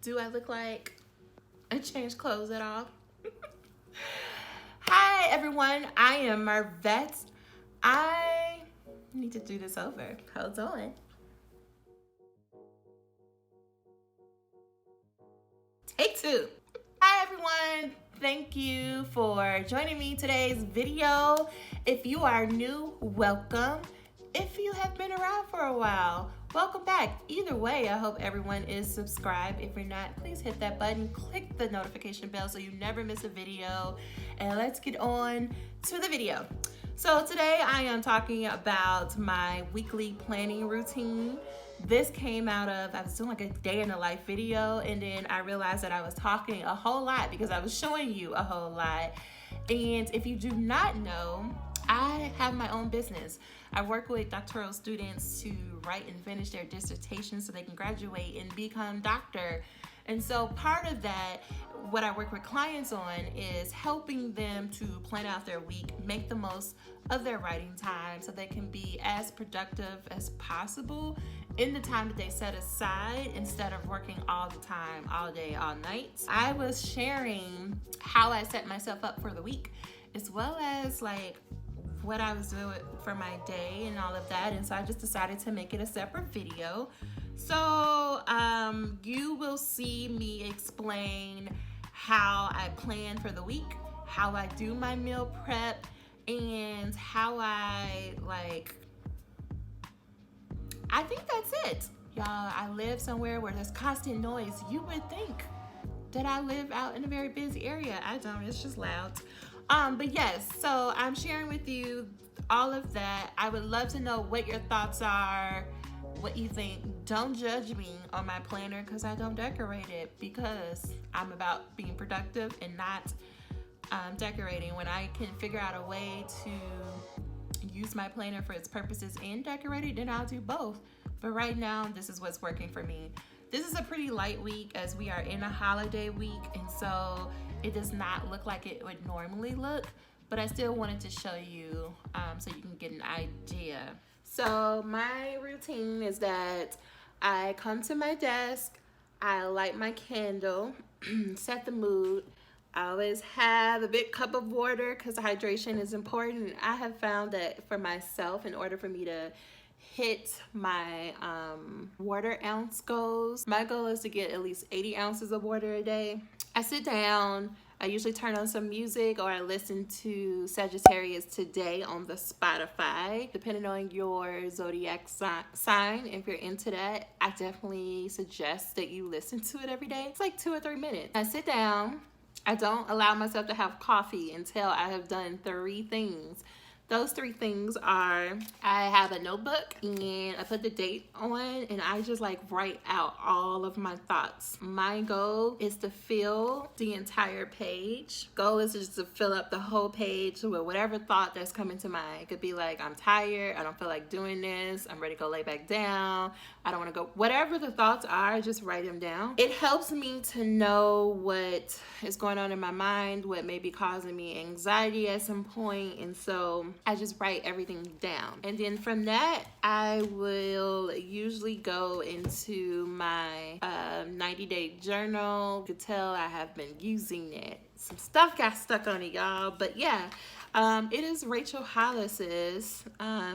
Do I look like I changed clothes at all? Hi everyone, I am Marvette. I need to do this over. Hold on. Take two. Hi everyone, thank you for joining me today's video. If you are new, welcome. If you have been around for a while, welcome back. Either way, I hope everyone is subscribed. If you're not, please hit that button, click the notification bell so you never miss a video. And let's get on to the video. So today I am talking about my weekly planning routine. This came out of, I was doing like a day in the life video, and then I realized that I was talking a whole lot because I was showing you a whole lot. And if you do not know, I have my own business. I work with doctoral students to write and finish their dissertations so they can graduate and become doctor. And so part of that, what I work with clients on is helping them to plan out their week, make the most of their writing time so they can be as productive as possible in the time that they set aside instead of working all the time, all day, all night. I was sharing how I set myself up for the week, as well as like what I was doing for my day and all of that. And so I just decided to make it a separate video. So you will see me explain how I plan for the week, how I do my meal prep, and how I think that's it. Y'all, I live somewhere where there's constant noise. You would think that I live out in a very busy area. I don't, it's just loud. But yes, so I'm sharing with you all of that. I would love to know what your thoughts are, what you think. Don't judge me on my planner because I don't decorate it, because I'm about being productive and not decorating. When I can figure out a way to use my planner for its purposes and decorate it, then I'll do both. But right now, this is what's working for me. This is a pretty light week as we are in a holiday week, and so it does not look like it would normally look, but I still wanted to show you so you can get an idea. So my routine is that I come to my desk, I light my candle, set the mood. I always have a big cup of water because hydration is important. I have found that for myself, in order for me to hit my water ounce goals, my goal is to get at least 80 ounces of water a day. I sit down, I usually turn on some music, or I listen to Sagittarius Today on the Spotify, depending on your zodiac sign. If you're into that, I definitely suggest that you listen to it every day. It's like 2 or 3 minutes. I sit down. I don't allow myself to have coffee until I have done 3 things. Those 3 things are, I have a notebook and I put the date on, and I just like write out all of my thoughts. My goal is to fill the entire page. Goal is just to fill up the whole page with whatever thought that's coming to mind. It could be like, I'm tired, I don't feel like doing this, I'm ready to go lay back down, I don't want to go. Whatever the thoughts are, just write them down. It helps me to know what is going on in my mind, what may be causing me anxiety at some point, and so I just write everything down. And then from that, I will usually go into my 90-day journal. You could tell I have been using it. Some stuff got stuck on it, y'all. But yeah, it is Rachel Hollis's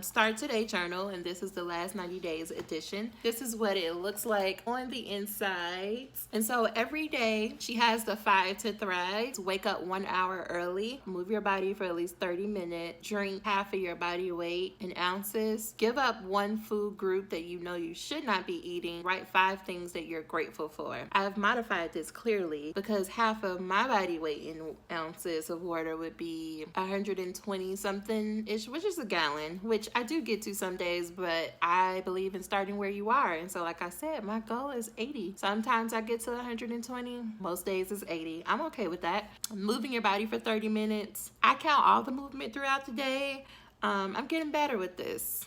Start Today journal, and this is the last 90 days edition. This is what it looks like on the inside. And so every day she has the 5 to Thrive. Wake up 1 hour early, move your body for at least 30 minutes, drink half of your body weight in ounces, give up 1 food group that you know you should not be eating, write 5 things that you're grateful for. I have modified this clearly because half of my body weight in ounces of water would be 120 something ish, which is a gallon, which I do get to some days, but I believe in starting where you are. And so like I said, my goal is 80. Sometimes I get to 120, most days is 80. I'm okay with that. Moving your body for 30 minutes. I count all the movement throughout the day. I'm getting better with this.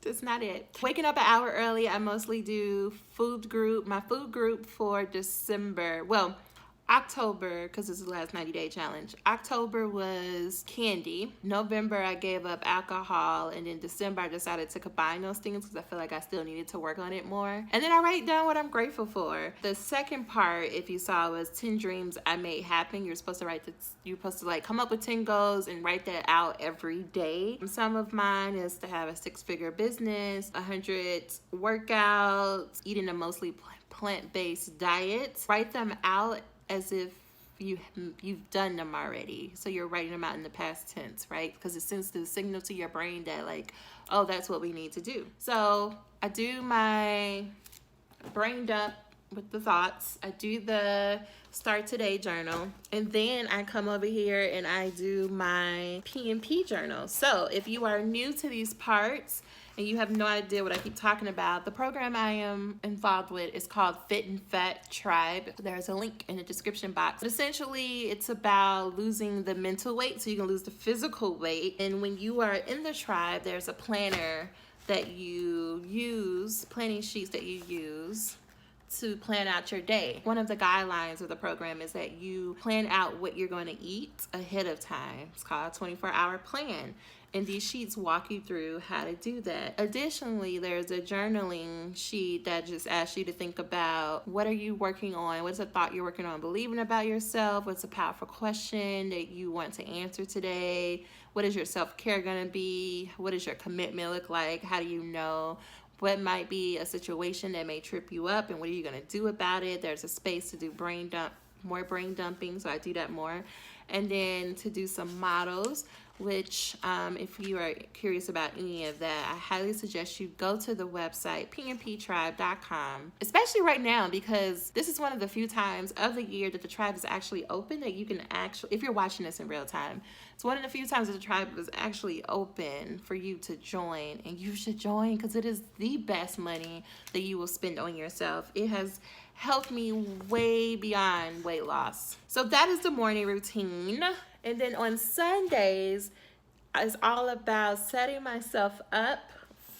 That's not it. Waking up an hour early, I mostly do food group. My food group for December, well, October, because this is the last 90-day challenge. October was candy. November, I gave up alcohol. And in December, I decided to combine those things because I feel like I still needed to work on it more. And then I write down what I'm grateful for. The second part, if you saw, was 10 dreams I made happen. You're supposed to like come up with 10 goals and write that out every day. Some of mine is to have a 6-figure business, 100 workouts, eating a mostly plant-based diet. Write them out as if you've done them already. So you're writing them out in the past tense, right? Because it sends the signal to your brain that like, oh, that's what we need to do. So I do my brain dump with the thoughts. I do the start today journal, and then I come over here and I do my P&P journal. So if you are new to these parts and you have no idea what I keep talking about, the program I am involved with is called Fit and Fat Tribe. There's a link in the description box. But essentially, it's about losing the mental weight so you can lose the physical weight. And when you are in the tribe, there's a planner that you use, planning sheets that you use to plan out your day. One of the guidelines of the program is that you plan out what you're going to eat ahead of time. It's called a 24-hour plan. And these sheets walk you through how to do that. Additionally, there's a journaling sheet that just asks you to think about what are you working on? What's a thought you're working on believing about yourself? What's a powerful question that you want to answer today? What is your self-care going to be? What does your commitment look like? How do you know? What might be a situation that may trip you up, and what are you going to do about it? There's a space to do more brain dumping, so I do that more. And then to do some models, which if you are curious about any of that, I highly suggest you go to the website pnptribe.com, especially right now, because this is one of the few times of the year that the tribe is actually open, that you can actually, if you're watching this in real time, it's one of the few times that the tribe is actually open for you to join, and you should join because it is the best money that you will spend on yourself. It has helped me way beyond weight loss. So that is the morning routine. And then on Sundays, it's all about setting myself up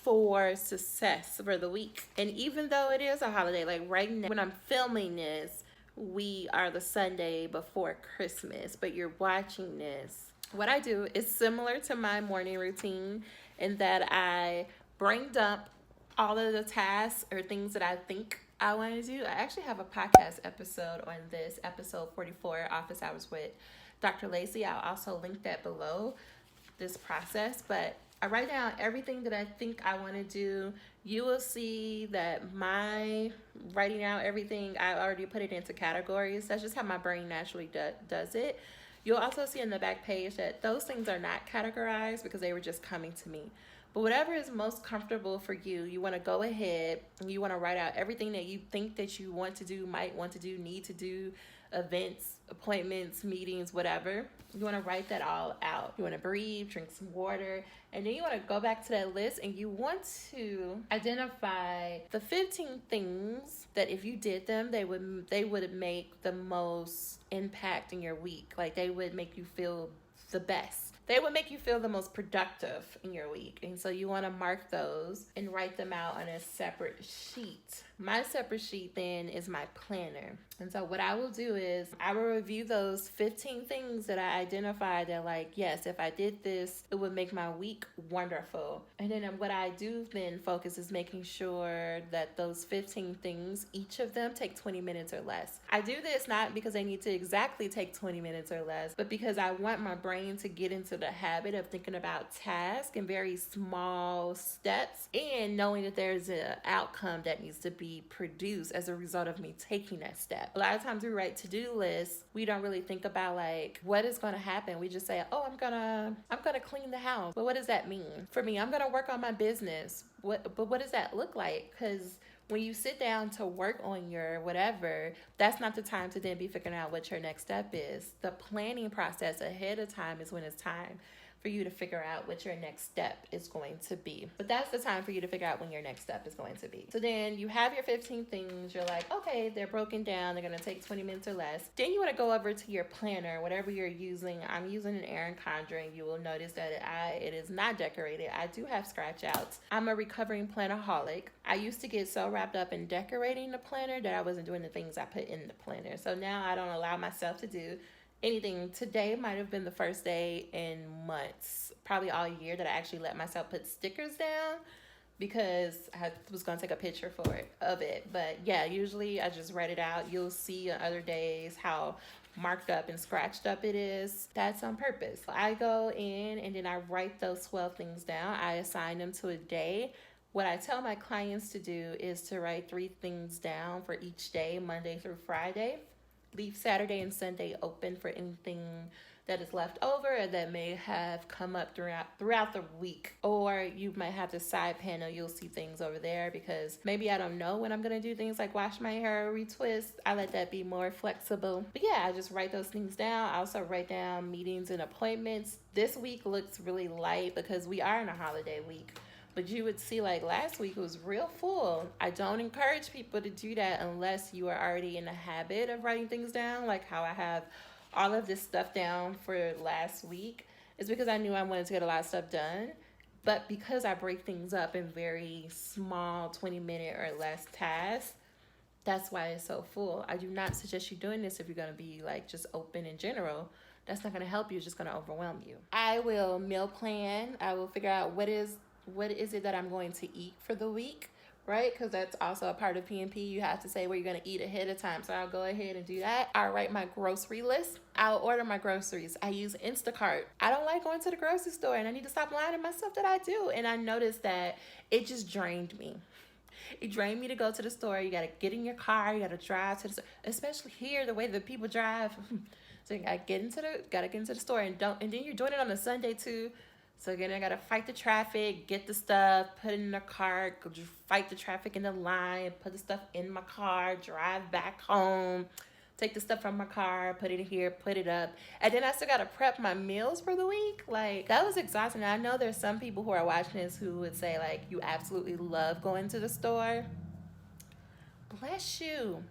for success for the week. And even though it is a holiday, like right now when I'm filming this, we are the Sunday before Christmas, but you're watching this. What I do is similar to my morning routine in that I brain dump all of the tasks or things that I think I want to do. I actually have a podcast episode on this, episode 44, Office Hours with Dr. Lacey. I'll also link that below, this process. But I write down everything that I think I want to do. You will see that my writing out everything, I already put it into categories. That's just how my brain naturally does it. You'll also see in the back page that those things are not categorized because they were just coming to me. But whatever is most comfortable for you, you want to go ahead and you want to write out everything that you think that you want to do, might want to do, need to do, events, appointments, meetings, whatever. You want to write that all out. You want to breathe, drink some water, and then you want to go back to that list and you want to identify the 15 things that if you did them, they would make the most impact in your week. Like they would make you feel the best. They would make you feel the most productive in your week. And so you want to mark those and write them out on a separate sheet. My separate sheet then is my planner. And so what I will do is I will review those 15 things that I identified that like, yes, if I did this, it would make my week wonderful. And then what I do then focus is making sure that those 15 things, each of them take 20 minutes or less. I do this not because they need to exactly take 20 minutes or less, but because I want my brain to get into the habit of thinking about tasks and very small steps and knowing that there's an outcome that needs to be produced as a result of me taking that step. A lot of times we write to-do lists, we don't really think about like what is going to happen. We just say, oh, I'm gonna clean the house. But what does that mean? For me, I'm gonna work on my business. But what does that look like? Because when you sit down to work on your whatever, that's not the time to then be figuring out what your next step is. The planning process ahead of time is when it's time. for you to figure out what your next step is going to be. But that's the time for you to figure out when your next step is going to be. So then you have your 15 things. You're like, okay, they're broken down. They're going to take 20 minutes or less. Then you want to go over to your planner, whatever you're using. I'm using an Erin Condren. You will notice that it is not decorated. I do have scratch outs. I'm a recovering plannerholic. I used to get so wrapped up in decorating the planner that I wasn't doing the things I put in the planner. So now I don't allow myself to do anything. Today might have been the first day in months, probably all year, that I actually let myself put stickers down because I was going to take a picture of it. But yeah, usually I just write it out. You'll see on other days how marked up and scratched up it is. That's on purpose. I go in and then I write those 12 things down. I assign them to a day. What I tell my clients to do is to write 3 things down for each day, Monday through Friday. Leave Saturday and Sunday open for anything that is left over or that may have come up throughout the week. Or you might have the side panel. You'll see things over there because maybe I don't know when I'm going to do things like wash my hair or retwist. I let that be more flexible. But yeah, I just write those things down. I also write down meetings and appointments. This week looks really light because we are in a holiday week. But you would see like last week it was real full. I don't encourage people to do that unless you are already in the habit of writing things down, like how I have all of this stuff down for last week. It's because I knew I wanted to get a lot of stuff done. But because I break things up in very small 20-minute or less tasks, that's why it's so full. I do not suggest you doing this if you're going to be like just open in general. That's not going to help you. It's just going to overwhelm you. I will meal plan. I will figure out what is it that I'm going to eat for the week, right? Because that's also a part of PMP. You have to say where you're going to eat ahead of time. So I'll go ahead and do that. I'll write my grocery list. I'll order my groceries. I use Instacart. I don't like going to the grocery store and I need to stop lying to myself that I do. And I noticed that it just drained me. It drained me to go to the store. You got to get in your car. You got to drive to the store, especially here, the way that people drive. So you got to get into the store and then you're doing it on a Sunday too. So again, I gotta fight the traffic, get the stuff, put it in the car, fight the traffic in the line, put the stuff in my car, drive back home, take the stuff from my car, put it in here, put it up. And then I still gotta prep my meals for the week. Like, that was exhausting. I know there's some people who are watching this who would say, like, you absolutely love going to the store. Bless you.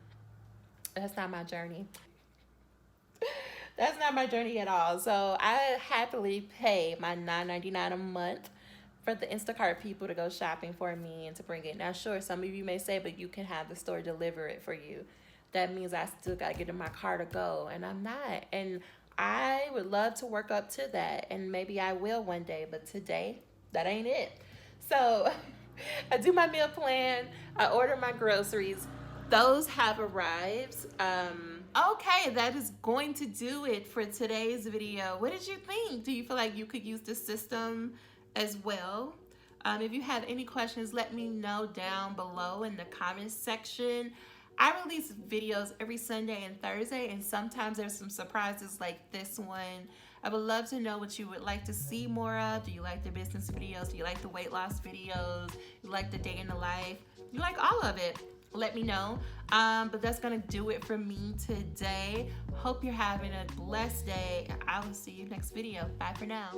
That's not my journey. That's not my journey at all. So I happily pay my $9.99 a month for the Instacart people to go shopping for me and to bring it. Now, sure, some of you may say, but you can have the store deliver it for you. That means I still got to get in my car to go, and I'm not. And I would love to work up to that, and maybe I will one day, but today, that ain't it. So I do my meal plan. I order my groceries. Those have arrived. Okay, that is going to do it for today's video. What did you think? Do you feel like you could use this system as well? If you have any questions, let me know down below in the comments section. I release videos every Sunday and Thursday, and sometimes there's some surprises like this one. I would love to know what you would like to see more of. Do you like the business videos? Do you like the weight loss videos? You like the day in the life? You like all of it? Let me know. But that's gonna do it for me today. Hope you're having a blessed day. I will see you next video. Bye for now.